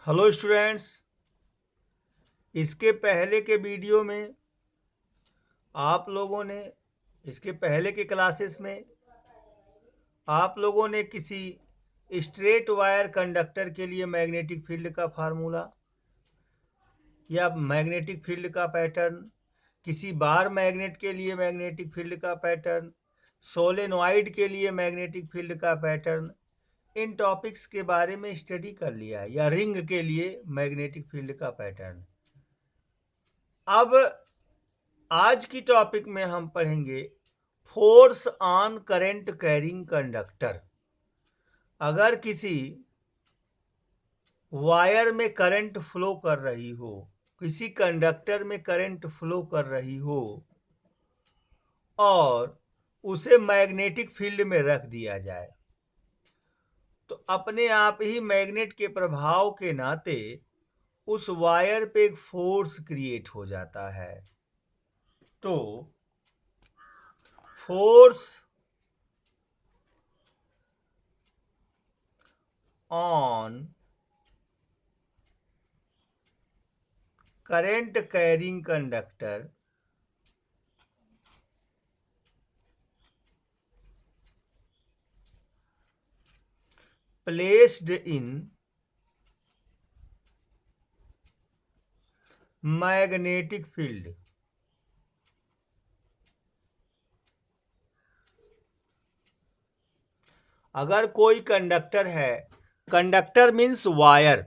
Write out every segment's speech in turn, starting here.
Hello students, इसके पहले के वीडियो में आप लोगों ने इसके पहले के क्लासेस में आप लोगों ने किसी स्ट्रेट वायर कंडक्टर के लिए मैग्नेटिक फील्ड का फार्मूला या मैग्नेटिक फील्ड का पैटर्न, किसी बार मैग्नेट के लिए मैग्नेटिक फील्ड का पैटर्न, सोलेनॉइड के लिए मैग्नेटिक फील्ड का पैटर्न, इन टॉपिक्स के बारे में स्टडी कर लिया है, या रिंग के लिए मैग्नेटिक फील्ड का पैटर्न। अब आज की टॉपिक में हम पढ़ेंगे force on current carrying conductor. अगर किसी वायर में करंट फ्लो कर रही हो, किसी कंडक्टर में करंट फ्लो कर रही हो और उसे मैग्नेटिक फील्ड में रख दिया जाए, तो अपने आप ही मैग्नेट के प्रभाव के नाते उस वायर पे एक फोर्स क्रिएट हो जाता है। तो force on current carrying conductor placed in magnetic field अगर कोई कंडक्टर है, कंडक्टर मीन्स वायर,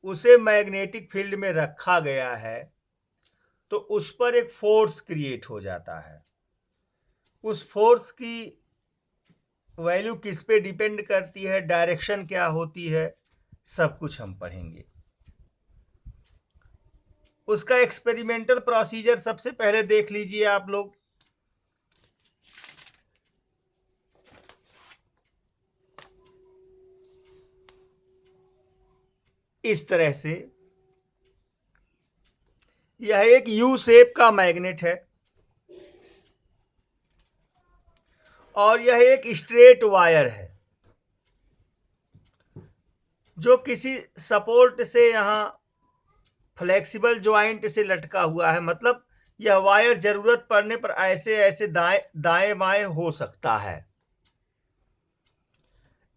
उसे मैग्नेटिक फील्ड में रखा गया है, तो उस पर एक फोर्स क्रिएट हो जाता है। उस फोर्स की वैल्यू किस पे डिपेंड करती है, डायरेक्शन क्या होती है, सब कुछ हम पढ़ेंगे। उसका एक्सपेरिमेंटल प्रोसीजर सबसे पहले देख लीजिए आप लोग। इस तरह से यह एक यू शेप का मैग्नेट है और यह एक स्ट्रेट वायर है जो किसी सपोर्ट से यहां फ्लेक्सिबल ज्वाइंट से लटका हुआ है। मतलब यह वायर जरूरत पड़ने पर ऐसे ऐसे दाएं बाएं हो सकता है।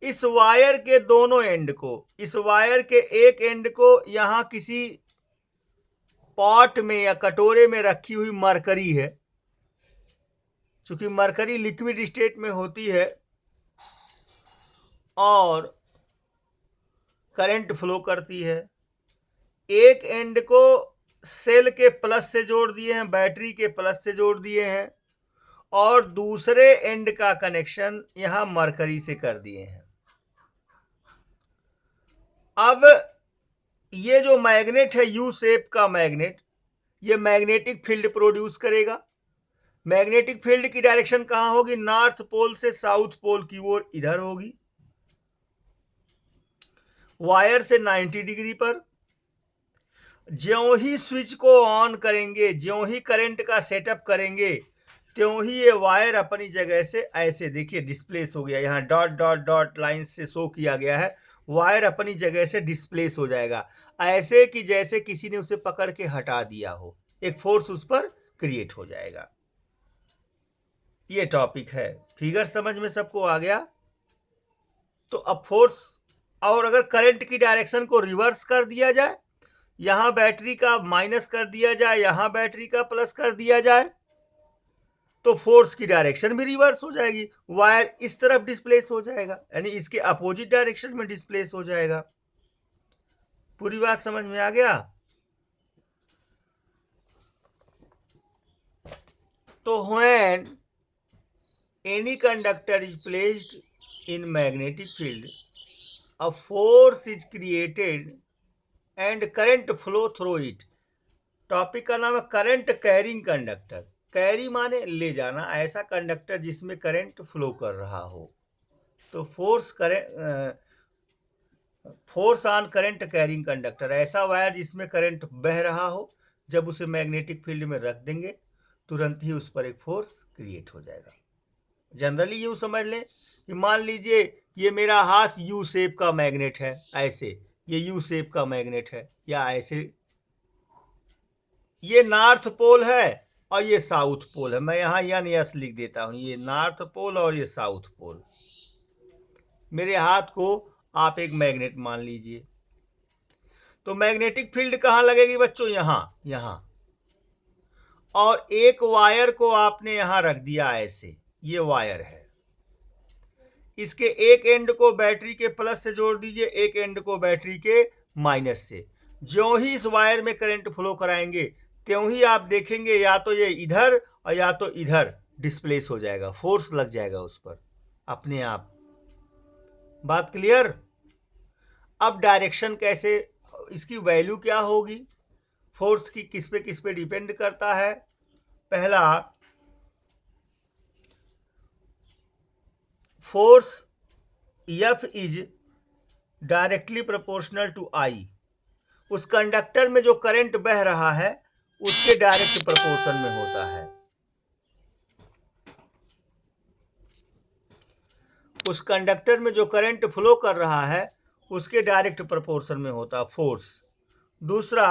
इस वायर के दोनों एंड को, इस वायर के एक एंड को यहां किसी पॉट में या कटोरे में रखी हुई मरकरी है। चूंकि मरकरी लिक्विड स्टेट में होती है और करंट फ्लो करती है। एक एंड को सेल के प्लस से जोड़ दिए हैं, बैटरी के प्लस से जोड़ दिए हैं, और दूसरे एंड का कनेक्शन यहां मरकरी से कर दिए हैं। अब ये जो मैग्नेट है, यू शेप का मैग्नेट, ये मैग्नेटिक फील्ड प्रोड्यूस करेगा। मैग्नेटिक फील्ड की डायरेक्शन कहां होगी? नॉर्थ पोल से साउथ पोल की ओर इधर होगी, वायर से 90 डिग्री पर। ज्यों ही स्विच को ऑन करेंगे, ज्यों ही करंट का सेटअप करेंगे, त्यों ही ये वायर अपनी जगह से ऐसे देखिए डिस्प्लेस हो गया। यहाँ डॉट डॉट डॉट लाइन से शो किया गया है, वायर अपनी जगह से डिस्प्लेस हो जाएगा, ऐसे कि जैसे किसी ने उसे पकड़ के हटा दिया हो। एक फोर्स उस पर क्रिएट हो जाएगा। ये टॉपिक है। फिगर समझ में सबको आ गया? तो अब फोर्स, और अगर करंट की डायरेक्शन को रिवर्स कर दिया जाए, यहां बैटरी का माइनस कर दिया जाए, यहां बैटरी का प्लस कर दिया जाए, तो फोर्स की डायरेक्शन भी रिवर्स हो जाएगी। वायर इस तरफ डिस्प्लेस हो जाएगा, यानी इसके अपोजिट डायरेक्शन में डिस्प्लेस हो जाएगा। पूरी बात समझ में आ गया? तो when any conductor is placed in magnetic field, a force is created and current flow through it. Topic का नाम है करंट कैरिंग कंडक्टर। कैरी माने ले जाना, ऐसा कंडक्टर जिसमें करंट फ्लो कर रहा हो। तो force on current carrying conductor, ऐसा वायर जिसमें करंट बह रहा हो, जब उसे मैग्नेटिक फील्ड में रख देंगे तुरंत ही उस पर एक फोर्स क्रिएट हो जाएगा। जनरली यूं समझ लें कि मान लीजिए ये मेरा हाथ यू शेप का मैग्नेट है, ऐसे ये यू शेप का मैग्नेट है, या ऐसे, ये नॉर्थ पोल है और ये साउथ पोल है। मैं यहां यन यस लिख देता हूं, ये नॉर्थ पोल और ये साउथ पोल। मेरे हाथ को आप एक मैग्नेट मान लीजिए। तो मैग्नेटिक फील्ड कहां लगेगी बच्चों? यहां, यहां। और एक वायर को आपने यहां रख दिया ऐसे, ये वायर है। इसके एक एंड को बैटरी के प्लस से जोड़ दीजिए, एक एंड को बैटरी के माइनस से। ज्यों ही इस वायर में करंट फ्लो कराएंगे, त्यों ही आप देखेंगे या तो ये इधर और या तो इधर डिस्प्लेस हो जाएगा, फोर्स लग जाएगा उस पर अपने आप। बात क्लियर? अब डायरेक्शन कैसे, इसकी वैल्यू क्या होगी? फोर्स की किस पे डिपेंड करता है? पहला, force F is directly proportional to I। उस कंडक्टर में जो करंट बह रहा है उसके डायरेक्ट प्रोपोर्शन में होता है। उस कंडक्टर में जो करंट फ्लो कर रहा है उसके डायरेक्ट प्रोपोर्शन में होता है फोर्स। दूसरा,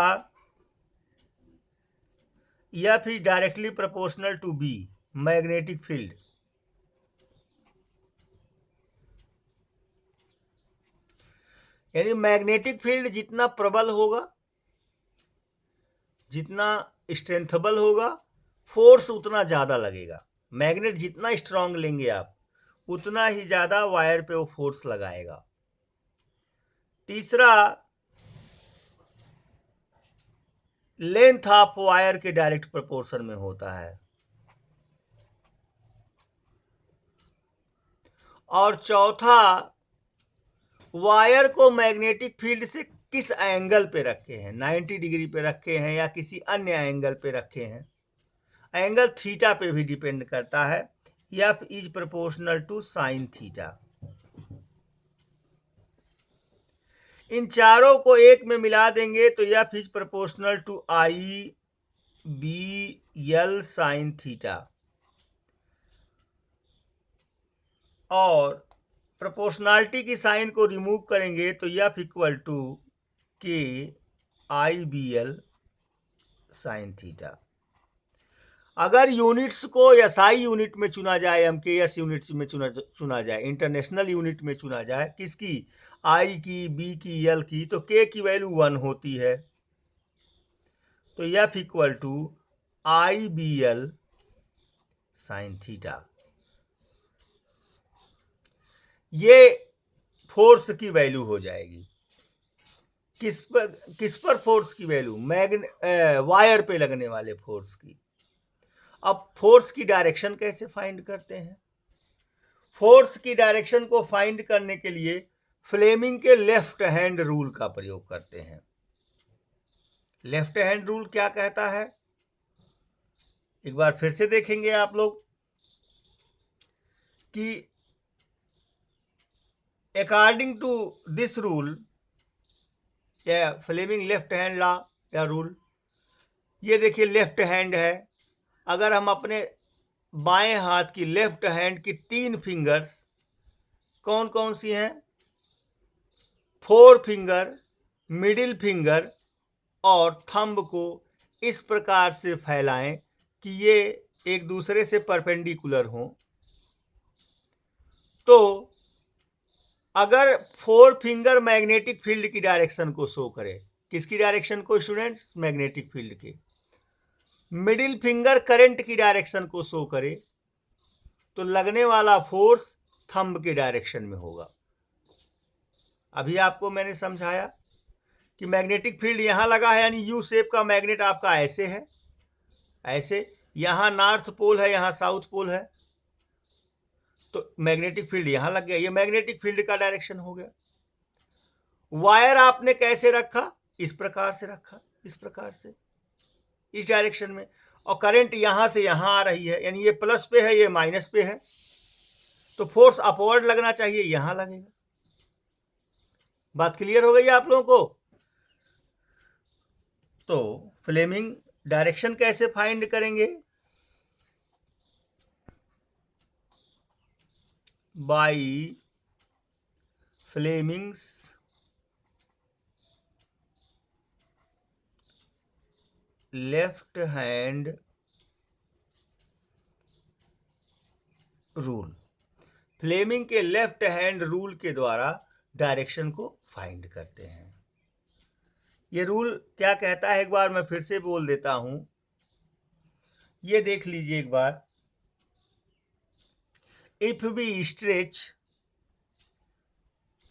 F is directly proportional to B, magnetic field. यानी मैग्नेटिक फील्ड जितना प्रबल होगा, जितना स्ट्रेंथेबल होगा, फोर्स उतना ज्यादा लगेगा। मैग्नेट जितना स्ट्रांग लेंगे आप, उतना ही ज्यादा वायर पे वो फोर्स लगाएगा। तीसरा, लेंथ ऑफ वायर के डायरेक्ट प्रोपोर्शन में होता है। और चौथा, वायर को मैग्नेटिक फील्ड से किस एंगल पे रखे हैं, 90 डिग्री पे रखे हैं या किसी अन्य एंगल पे रखे हैं, एंगल थीटा पे भी डिपेंड करता है। F is proportional to sine theta. इन चारों को एक में मिला देंगे तो F is proportional to I B L sine theta. और प्रोपोर्शनलिटी की साइन को रिमूव करेंगे तो F equal to K I B L sine theta. अगर यूनिट्स को SI यूनिट में चुना जाए, MKS यूनिट में चुना जाए, इंटरनेशनल यूनिट में चुना जाए, किसकी? I की, B की, L की, तो K की वैल्यू 1 होती है। तो F equal to I B L sine theta. ये फोर्स की वैल्यू हो जाएगी। किस पर फोर्स की वैल्यू? वायर पे लगने वाले फोर्स की। अब फोर्स की डायरेक्शन कैसे फाइंड करते हैं? फोर्स की डायरेक्शन को फाइंड करने के लिए फ्लेमिंग के लेफ्ट हैंड रूल का प्रयोग करते हैं। लेफ्ट हैंड रूल क्या कहता है, एक बार फिर से देखेंगे आप लोग कि अकॉर्डिंग टू दिस रूल, या फ्लेमिंग लेफ्ट हैंड लॉ या रूल, ये देखिए लेफ्ट हैंड है। अगर हम अपने बाएं हाथ की, लेफ्ट हैंड की 3 फिंगर्स कौन कौन सी हैं? 4 फिंगर, मिडिल फिंगर और थंब को इस प्रकार से फैलाएं कि ये एक दूसरे से परपेंडिकुलर हों। तो अगर 4 फिंगर मैग्नेटिक फील्ड की डायरेक्शन को शो करे, किसकी डायरेक्शन को स्टूडेंट्स? मैग्नेटिक फील्ड के। मिडिल फिंगर करंट की डायरेक्शन को शो करे, तो लगने वाला फोर्स थंब के डायरेक्शन में होगा। अभी आपको मैंने समझाया कि मैग्नेटिक फील्ड यहां लगा है, यानी यू शेप का मैग्नेट आपका ऐसे है, ऐसे। यहां नॉर्थ पोल है, यहां साउथ पोल है, तो मैग्नेटिक फील्ड यहां लग गया। ये मैग्नेटिक फील्ड का डायरेक्शन हो गया। वायर आपने कैसे रखा? इस प्रकार से रखा, इस प्रकार से, इस डायरेक्शन में। और करंट यहां से यहां आ रही है, यानी ये प्लस पे है, ये माइनस पे है, तो फोर्स अपवर्ड लगना चाहिए, यहां लगेगा। बात क्लियर हो गई आप लोगों को? तो फ्लेमिंग डायरेक्शन कैसे फाइंड करेंगे? By Fleming's left hand rule, Fleming के लेफ्ट हैंड रूल के द्वारा डायरेक्शन को फाइंड करते हैं। ये रूल क्या कहता है, एक बार मैं फिर से बोल देता हूं, ये देख लीजिए एक बार। इफ वी स्ट्रेच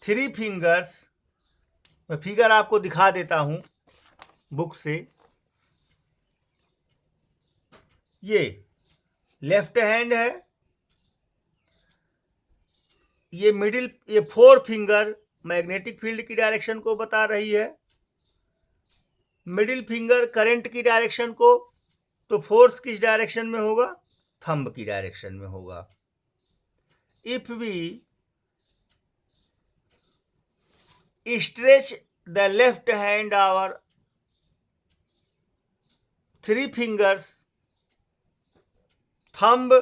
3 फिंगर्स, मैं फिगर आपको दिखा देता हूं बुक से। ये लेफ्ट हैंड है, ये मिडिल, ये 4 फिंगर मैग्नेटिक फील्ड की डायरेक्शन को बता रही है, मिडिल फिंगर करंट की डायरेक्शन को, तो फोर्स किस डायरेक्शन में होगा, थंब की डायरेक्शन में होगा। If we stretch the left hand our 3 fingers, thumb,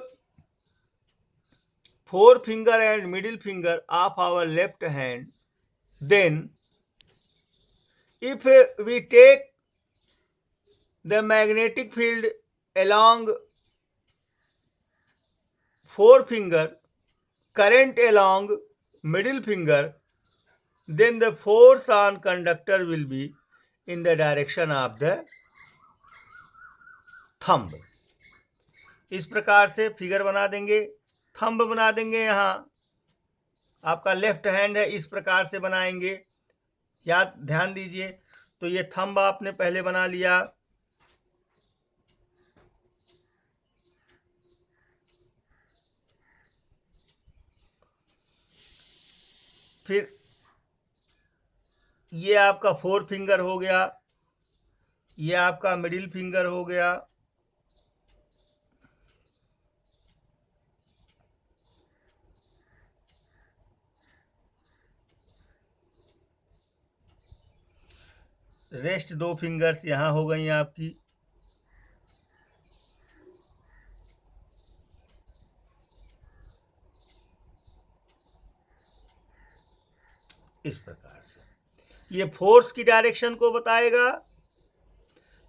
4 finger and middle finger of our left hand, then if we take the magnetic field along 4 finger, current along middle finger, then the force on conductor will be in the direction of the thumb। इस प्रकार से figure बना देंगे, thumb बना देंगे। यहाँ आपका left hand है, इस प्रकार से बनाएंगे, याद ध्यान दीजिए। तो ये थंब आपने पहले बना लिया, फिर ये आपका 4 फिंगर हो गया, ये आपका मिडिल फिंगर हो गया, रेस्ट 2 फिंगर्स यहाँ हो गई आपकी। इस प्रकार से ये फोर्स की डायरेक्शन को बताएगा,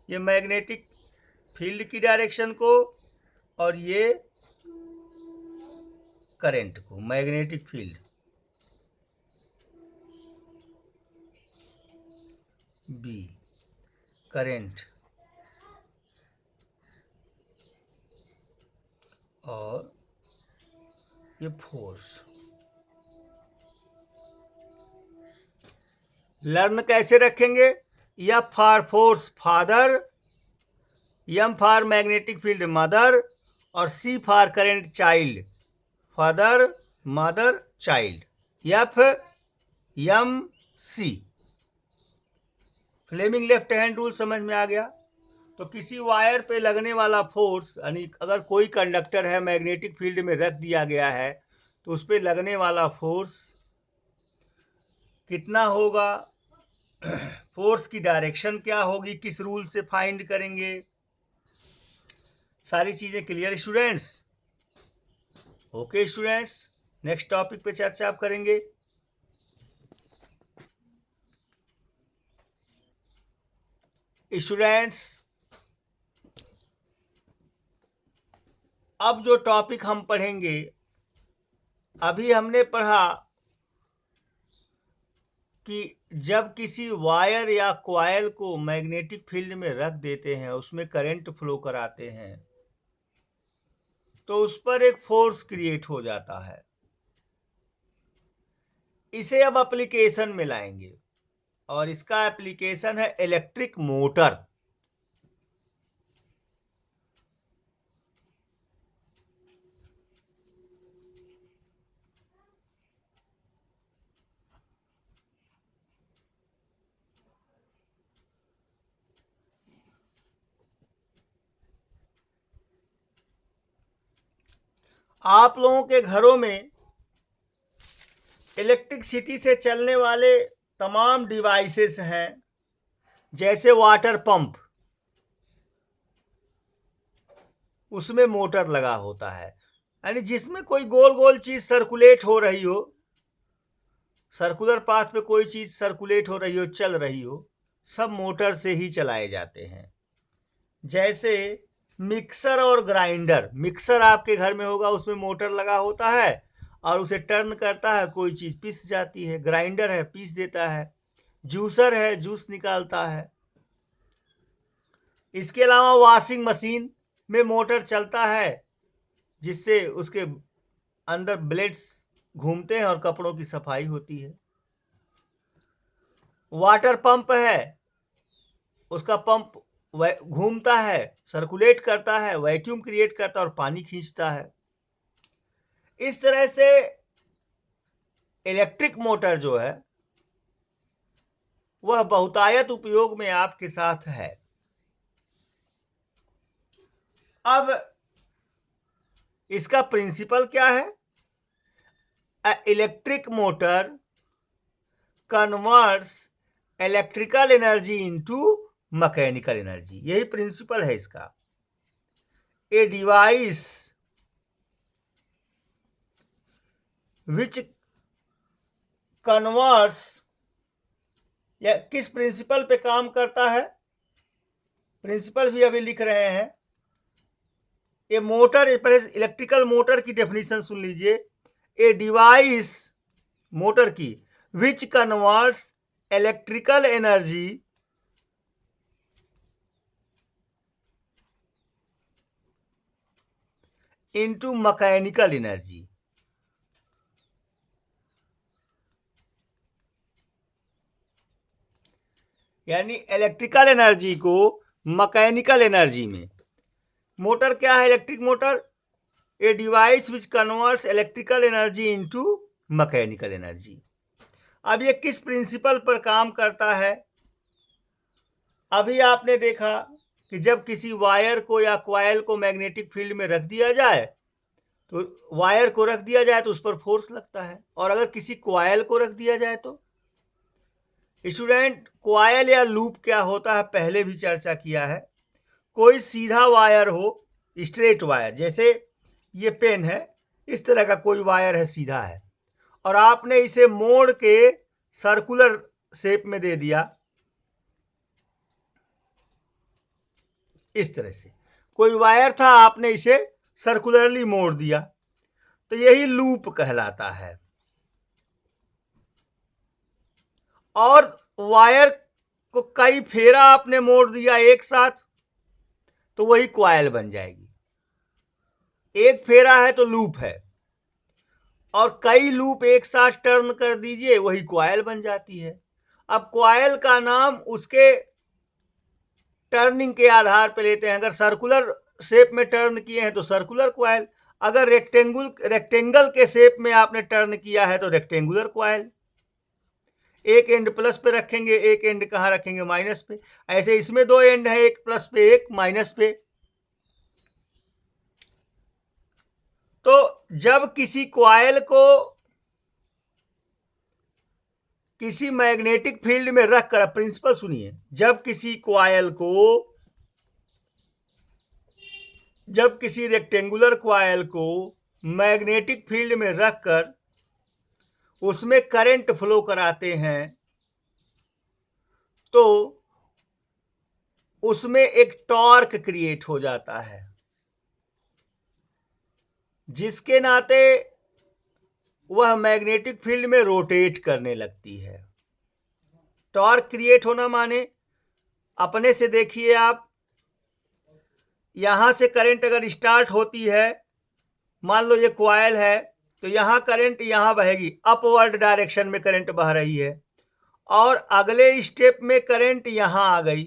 ये मैग्नेटिक फील्ड की डायरेक्शन को, और ये करंट को, मैग्नेटिक फील्ड बी, करंट, और ये फोर्स। लर्न कैसे रखेंगे, F for force father, M for magnetic field mother, और C for current child, father mother child, F M C. Fleming left hand rule समझ में आ गया। तो किसी वायर पे लगने वाला फोर्स, यानी अगर कोई कंडक्टर है मैग्नेटिक फील्ड में रख दिया गया है, तो उस पर लगने वाला फोर्स कितना होगा, फोर्स की डायरेक्शन क्या होगी, किस रूल से फाइंड करेंगे, सारी चीजें clear students. Okay students, next topic पे चर्चा आप करेंगे। स्टूडेंट्स, अब जो टॉपिक हम पढ़ेंगे, अभी हमने पढ़ा कि जब किसी वायर या कॉइल को मैग्नेटिक फील्ड में रख देते हैं, उसमें करंट फ्लो कराते हैं, तो उस पर एक फोर्स क्रिएट हो जाता है। इसे अब एप्लीकेशन में लाएंगे, और इसका एप्लीकेशन है इलेक्ट्रिक मोटर। आप लोगों के घरों में इलेक्ट्रिसिटी से चलने वाले तमाम डिवाइसेस हैं, जैसे वाटर पंप, उसमें मोटर लगा होता है, यानी जिसमें कोई गोल गोल चीज सर्कुलेट हो रही हो, सर्कुलर पाथ पे कोई चीज सर्कुलेट हो रही हो, चल रही हो, सब मोटर से ही चलाए जाते हैं। जैसे मिक्सर और ग्राइंडर, मिक्सर आपके घर में होगा, उसमें मोटर लगा होता है और उसे टर्न करता है, कोई चीज पिस जाती है। ग्राइंडर है, पीस देता है। जूसर है, जूस निकालता है। इसके अलावा वॉशिंग मशीन में मोटर चलता है, जिससे उसके अंदर ब्लेड्स घूमते हैं और कपड़ों की सफाई होती है। वाटर पंप है, उसका पंप घूमता है, सर्कुलेट करता है, वैक्यूम क्रिएट करता है और पानी खींचता है। इस तरह से इलेक्ट्रिक मोटर जो है वह बहुतायत उपयोग में आपके साथ है। अब इसका प्रिंसिपल क्या है? Electric motor converts electrical energy into mechanical energy, यही प्रिंसिपल है इसका। ए डिवाइस विच कन्वर्ट्स, या किस प्रिंसिपल पे काम करता है, प्रिंसिपल भी अभी लिख रहे हैं। ए मोटर, इलेक्ट्रिकल मोटर की डेफिनेशन सुन लीजिए। ए डिवाइस, मोटर की, which converts electrical energy into mechanical energy. यानी इलेक्ट्रिकल एनर्जी को मैकेनिकल एनर्जी में। मोटर क्या है? Electric motor a device which converts electrical energy into mechanical energy. अब ये किस प्रिंसिपल पर काम करता है? अभी आपने देखा कि जब किसी वायर को या क्वाइल को मैग्नेटिक फील्ड में रख दिया जाए, तो वायर को रख दिया जाए तो उस पर फोर्स लगता है, और अगर किसी क्वाइल को रख दिया जाए तो। स्टूडेंट, क्वाइल या लूप क्या होता है पहले भी चर्चा किया है। कोई सीधा वायर हो, स्ट्रेट वायर, जैसे ये पेन है, इस तरह का कोई वायर है, सीधा है, और आपने इसे मोड़ के सर्कुलर शेप में दे दिया। इस तरह से कोई वायर था, आपने इसे सर्कुलरली मोड़ दिया, तो यही लूप कहलाता है। और वायर को कई फेरा आपने मोड़ दिया एक साथ, तो वही क्वाइल बन जाएगी। एक फेरा है तो लूप है, और कई लूप एक साथ टर्न कर दीजिए, वही क्वाइल बन जाती है। अब क्वाइल का नाम उसके टर्निंग के आधार पर लेते हैं। अगर सर्कुलर शेप में टर्न किए हैं तो सर्कुलर क्वाइल, अगर रेक्टेंगल के शेप में आपने टर्न किया है तो रेक्टेंगुलर क्वाइल। एक एंड प्लस पे रखेंगे, एक एंड कहाँ रखेंगे? माइनस पे। ऐसे इसमें दो एंड है, एक प्लस पे एक माइनस पे। तो जब किसी क्वाइल को किसी मैग्नेटिक फील्ड में रखकर, प्रिंसिपल सुनिए, जब किसी रेक्टेंगुलर क्वाइल को मैग्नेटिक फील्ड में रखकर उसमें करंट फ्लो कराते हैं, तो उसमें एक टॉर्क क्रिएट हो जाता है, जिसके नाते वह मैग्नेटिक फील्ड में रोटेट करने लगती है। टॉर्क क्रिएट होना माने, अपने से देखिए आप, यहां से करंट अगर स्टार्ट होती है, मान लो ये क्वाइल है, तो यहां करंट यहां बहेगी, अपवर्ड डायरेक्शन में करंट बह रही है, और अगले स्टेप में करंट यहां आ गई।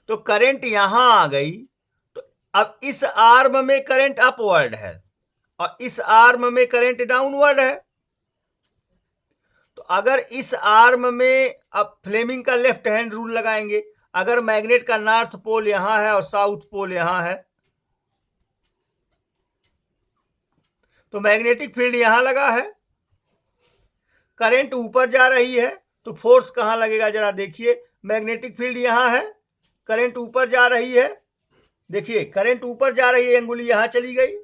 तो करंट यहां आ गई, तो अब इस आर्म में करंट अपवर्ड है और इस आर्म में करंट डाउनवर्ड है। तो अगर इस आर्म में, अब फ्लेमिंग का लेफ्ट हैंड रूल लगाएंगे, अगर मैग्नेट का नॉर्थ पोल यहां है और साउथ पोल यहां है, तो मैग्नेटिक फील्ड यहां लगा है, करंट ऊपर जा रही है, तो फोर्स कहां लगेगा? जरा देखिए, मैग्नेटिक फील्ड यहां है, करंट ऊपर जा रही है, देखिए करंट ऊपर जा रही है, अंगुली यहां चली गई,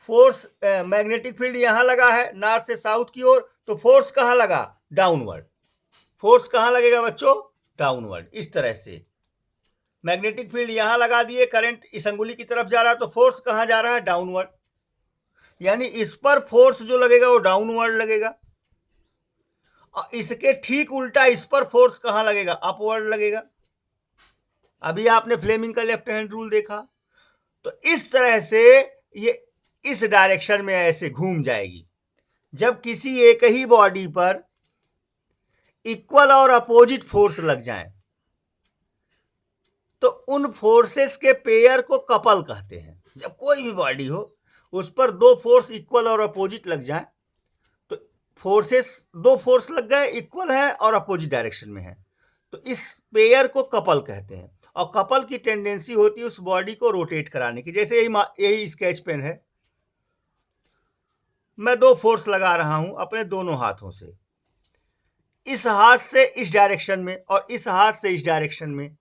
फोर्स मैग्नेटिक फील्ड यहां लगा है नॉर्थ से साउथ की ओर, तो फोर्स कहां लगा? डाउनवर्ड। फोर्स कहाँ लगेगा बच्चों? डाउनवर्ड। इस तरह से मैग्नेटिक फील्ड यहां लगा दिए, करंट इस अंगुली की तरफ जा रहा है, तो फोर्स कहां जा रहा है? डाउनवर्ड। यानी इस पर फोर्स जो लगेगा वो डाउनवर्ड लगेगा, और इसके ठीक उल्टा इस पर फोर्स कहां लगेगा? अपवर्ड लगेगा। अभी आपने फ्लेमिंग का लेफ्ट हैंड रूल देखा। तो इस तरह से ये इस डायरेक्शन में ऐसे घूम जाएगी। जब किसी एक ही बॉडी पर इक्वल और अपोजिट फोर्स लग जाए तो उन फोर्सेस के पेयर को कपल कहते हैं। जब कोई भी बॉडी हो उस पर दो फोर्स इक्वल और अपोजिट लग जाए, तो दो फोर्स लग गए, इक्वल है और अपोजिट डायरेक्शन में है, तो इस पेयर को कपल कहते हैं। और कपल की टेंडेंसी होती है उस बॉडी को रोटेट कराने की। जैसे यही स्केच पेन है, मैं दो फोर्स लगा रहा हूं अपने दोनों हाथों से, इस हाथ से इस डायरेक्शन में और इस हाथ से इस डायरेक्शन में,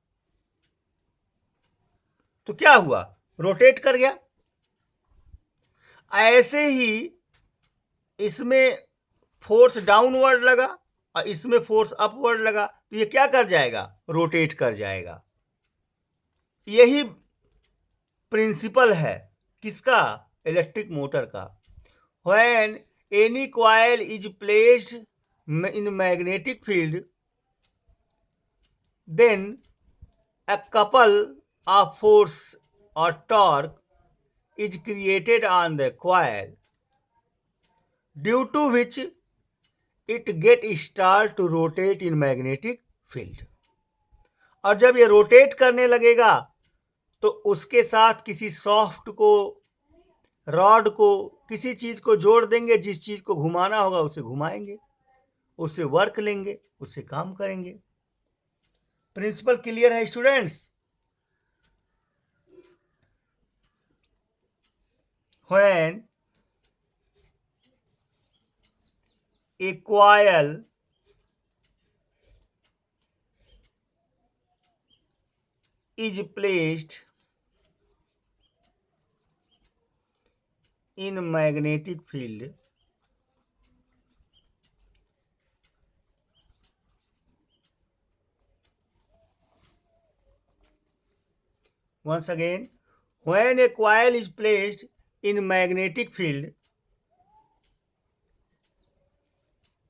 तो क्या हुआ? रोटेट कर गया। ऐसे ही इसमें फोर्स डाउनवर्ड लगा और इसमें फोर्स अपवर्ड लगा, तो ये क्या कर जाएगा? रोटेट कर जाएगा। यही प्रिंसिपल है किसका? इलेक्ट्रिक मोटर का। When any coil is placed in magnetic field, then a couple of force or torque is created on the coil, due to which it get start to rotate in magnetic field. और जब ये rotate करने लगेगा तो उसके साथ किसी soft को, रॉड को, किसी चीज को जोड़ देंगे। जिस चीज को घुमाना होगा उसे घुमाएंगे, उससे वर्क लेंगे, उससे काम करेंगे। प्रिंसिपल क्लियर है students? When a coil is placed in magnetic field, once again, when a coil is placed in magnetic field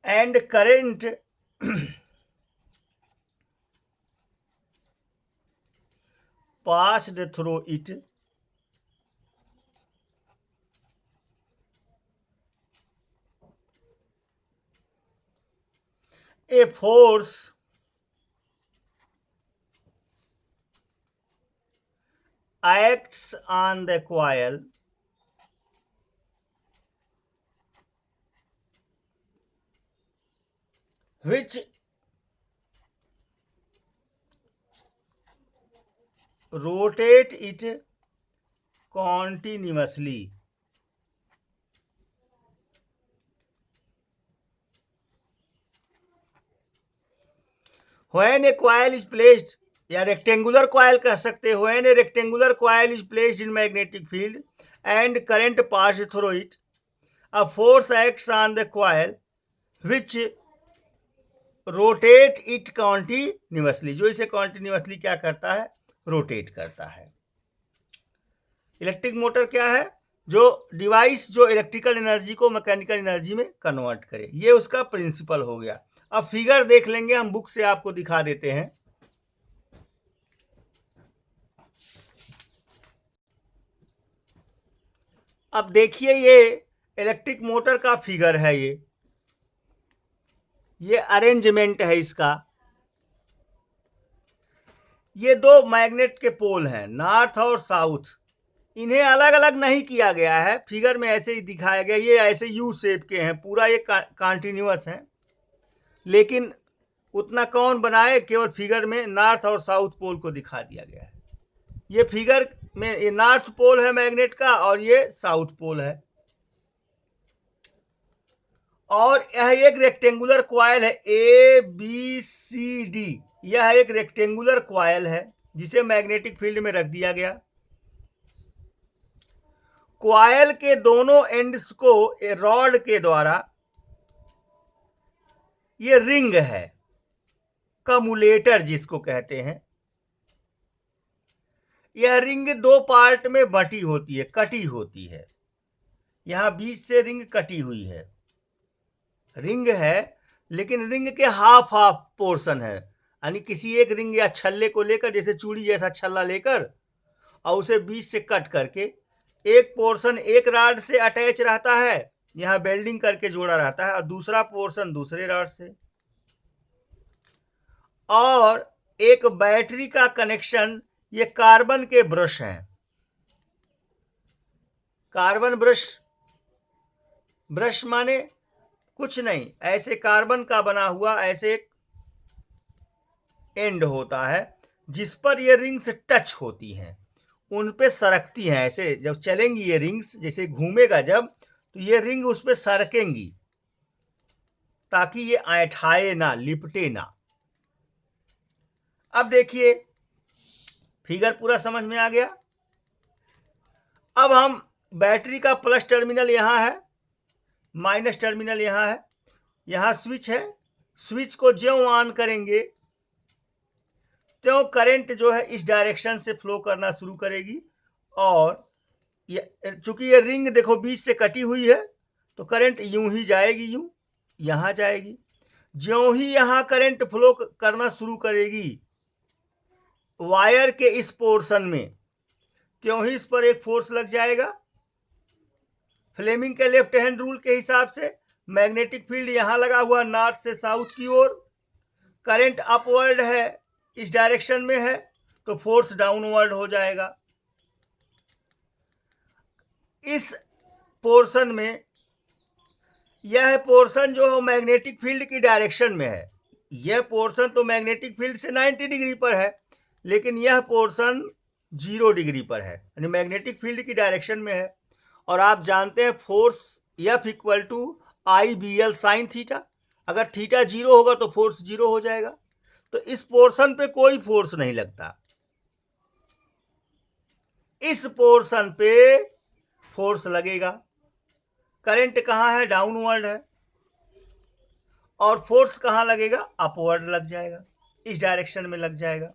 and current passed through it, a force acts on the coil which rotate it continuously. When a coil is placed, या rectangular coil कह सकते हो, when A rectangular coil is placed in magnetic field and current pass through it, a force acts on the coil which rotate it continuously, जो इसे continuously क्या करता है? Rotate करता है। इलेक्ट्रिक मोटर क्या है? जो डिवाइस जो इलेक्ट्रिकल एनर्जी को मैकेनिकल एनर्जी में कन्वर्ट करे, ये उसका प्रिंसिपल हो गया। अब फिगर देख लेंगे, हम बुक से आपको दिखा देते हैं। अब देखिए, ये इलेक्ट्रिक मोटर का फिगर है, ये अरेंजमेंट है इसका। ये दो मैग्नेट के पोल हैं, नॉर्थ और साउथ। इन्हें अलग अलग नहीं किया गया है, फिगर में ऐसे ही दिखाया गया। ये ऐसे यू शेप के हैं, पूरा ये कॉन्टिन्यूअस है, लेकिन उतना कौन बनाए, केवल फिगर में नॉर्थ और साउथ पोल को दिखा दिया गया है। ये फिगर में ये नॉर्थ पोल है मैग्नेट का और ये साउथ पोल है। और यह एक रेक्टेंगुलर कॉइल है, ए बी सी डी। यह एक रेक्टेंगुलर कॉइल है जिसे मैग्नेटिक फील्ड में रख दिया गया। कॉइल के दोनों एंड्स को रॉड के द्वारा, ये रिंग है, कम्युलेटर जिसको कहते हैं। यह रिंग दो पार्ट में बटी होती है, कटी होती है। यहां बीच से रिंग कटी हुई है, रिंग है लेकिन रिंग के हाफ हाफ पोर्शन है, यानी किसी एक रिंग या छल्ले को लेकर, जैसे चूड़ी जैसा छल्ला लेकर और उसे बीच से कट करके एक पोर्शन एक रॉड से अटैच रहता है, यहां वेल्डिंग करके जोड़ा रहता है, और दूसरा पोर्शन दूसरे रॉड से। और एक बैटरी का कनेक्शन, ये कार्बन के ब्रश हैं, कार्बन ब्रश, ब्रश माने कुछ नहीं, ऐसे कार्बन का बना हुआ ऐसे एक एंड होता है जिस पर ये रिंग्स टच होती हैं, उन पे सरकती हैं, ऐसे जब चलेंगी ये रिंग्स, जैसे घूमेगा जब, तो ये रिंग उस पे सरकेंगी ताकि ये ऐंठाए ना, लिपटे ना। अब देखिए फिगर पूरा समझ में आ गया। अब हम बैटरी का प्लस टर्मिनल यहां है, माइनस टर्मिनल यहां है, यहां स्विच है, स्विच को ज्यों ऑन करेंगे त्यों करंट जो है इस डायरेक्शन से फ्लो करना शुरू करेगी, और चूंकि ये रिंग देखो बीच से कटी हुई है तो करंट यूं ही जाएगी, यूं यहां जाएगी। ज्यों ही यहां करंट फ्लो करना शुरू करेगी वायर के इस पोर्शन में, त्यों ही इस पर एक फोर्स लग जाएगा। फ्लेमिंग के लेफ्ट हैंड रूल के हिसाब से मैग्नेटिक फील्ड यहां लगा हुआ नॉर्थ से साउथ की ओर, करंट अपवर्ड है, इस डायरेक्शन में है, तो फोर्स डाउनवर्ड हो जाएगा। इस पोर्शन में, यह पोर्शन जो मैग्नेटिक फील्ड की डायरेक्शन में है, यह पोर्शन तो मैग्नेटिक फील्ड से 90 डिग्री पर है, लेकिन यह पोर्शन 0 डिग्री पर है, यानी मैग्नेटिक फील्ड की डायरेक्शन में है। और आप जानते हैं force F equal to IBL sine theta, अगर थीटा 0 होगा तो फोर्स 0 हो जाएगा, तो इस पोर्शन पे कोई फोर्स नहीं लगता, इस पोर्शन पे फोर्स लगेगा। करंट कहां है, डाउनवर्ड है, और फोर्स कहां लगेगा, अपवर्ड लग जाएगा, इस डायरेक्शन में लग जाएगा।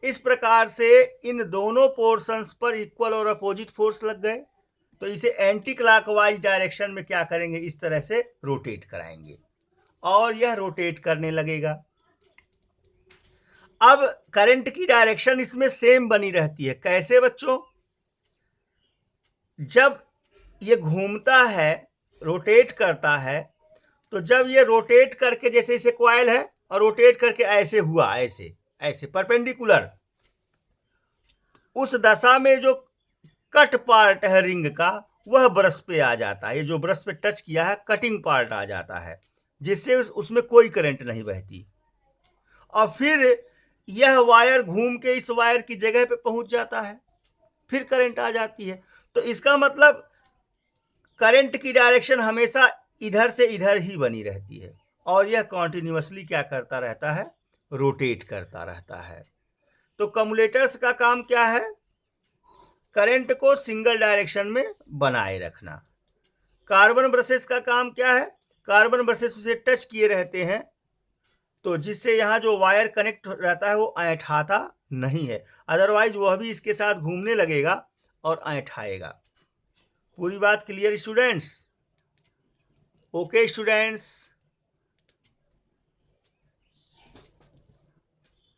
इस प्रकार से इन दोनों पोर्शंस पर इक्वल और अपोजिट फोर्स लग गए, तो इसे एंटी क्लॉकवाइज डायरेक्शन में क्या करेंगे, इस तरह से रोटेट कराएंगे और यह रोटेट करने लगेगा। अब करंट की डायरेक्शन इसमें सेम बनी रहती है, कैसे बच्चों, जब ये घूमता है, रोटेट करता है, तो जब ये रोटेट करके, जैसे इसे कॉइल है और रोटेट करके ऐसे हुआ, ऐसे ऐसे परपेंडिकुलर, उस दशा में जो कट पार्ट है रिंग का वह ब्रश पे आ जाता है, ये जो ब्रश पे टच किया है कटिंग पार्ट आ जाता है, जिससे उसमें कोई करंट नहीं बहती, और फिर यह वायर घूम के इस वायर की जगह पे पहुंच जाता है, फिर करंट आ जाती है। तो इसका मतलब करंट की डायरेक्शन हमेशा इधर से इधर ही बनी रहती है, और यह कॉन्टिन्यूसली क्या करता रहता है, रोटेट करता रहता है। तो कम्युलेटर्स का काम क्या है, करंट को सिंगल डायरेक्शन में बनाए रखना। कार्बन ब्रशेस का काम क्या है, कार्बन ब्रशेस उसे टच किए रहते हैं, तो जिससे यहाँ जो वायर कनेक्ट रहता है वो ऐंठाता नहीं है, अदरवाइज वह भी इसके साथ घूमने लगेगा और ऐंठाएगा। पूरी बात क्लियर स्टूडेंट्स? Okay students.